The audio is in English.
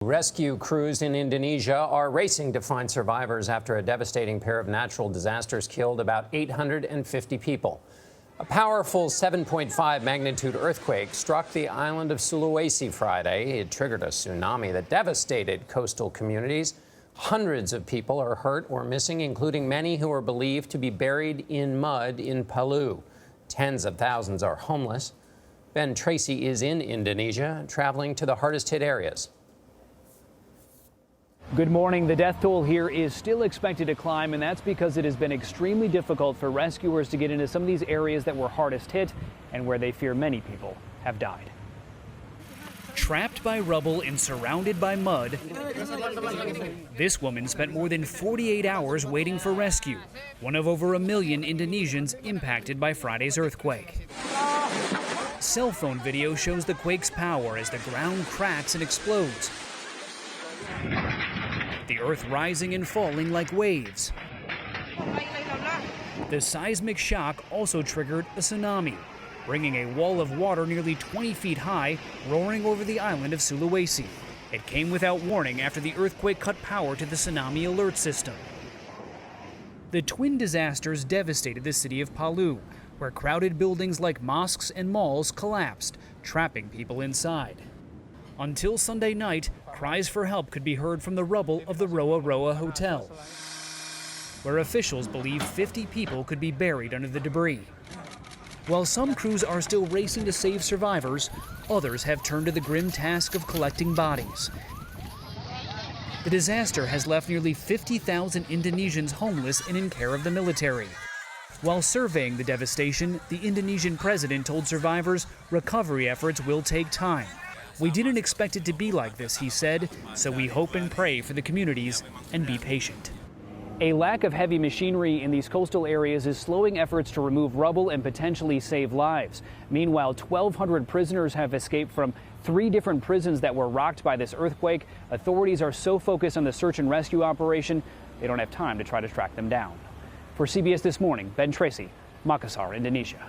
Rescue crews in Indonesia are racing to find survivors after a devastating pair of natural disasters killed about 850 people. A powerful 7.5 magnitude earthquake struck the island of Sulawesi Friday. It triggered a tsunami that devastated coastal communities. Hundreds of people are hurt or missing, including many who are believed to be buried in mud in Palu. Tens of thousands are homeless. Tracy is in Indonesia, traveling to the hardest hit areas. Good morning. The death toll here is still expected to climb, and that's because it has been extremely difficult for rescuers to get into some of these areas that were hardest hit and where they fear many people have died. Trapped by rubble and surrounded by mud, this woman spent more than 48 hours waiting for rescue, one of over 1 million Indonesians impacted by Friday's earthquake. Cell phone video shows the quake's power as the ground cracks and explodes, the earth rising and falling like waves. The seismic shock also triggered a tsunami, bringing a wall of water nearly 20 feet high roaring over the island of Sulawesi. It came without warning after the earthquake cut power to the tsunami alert system. The twin disasters devastated the city of Palu, where crowded buildings like mosques and malls collapsed, trapping people inside. Until Sunday night, cries for help could be heard from the rubble of the Norah hotel, where officials believe 50 people could be buried under the debris. While some crews are still racing to save survivors, others have turned to the grim task of collecting bodies. The disaster has left nearly 50,000 Indonesians homeless and in care of the military. While surveying the devastation, the Indonesian president told survivors recovery efforts will take time. "We didn't expect it to be like this," he said, "so we hope and pray for the communities and be patient." A lack of heavy machinery in these coastal areas is slowing efforts to remove rubble and potentially save lives. Meanwhile, 1,200 prisoners have escaped from 3 different prisons that were rocked by this earthquake. Authorities are so focused on the search and rescue operation, they don't have time to try to track them down. For CBS This Morning, Tracy, Makassar, Indonesia.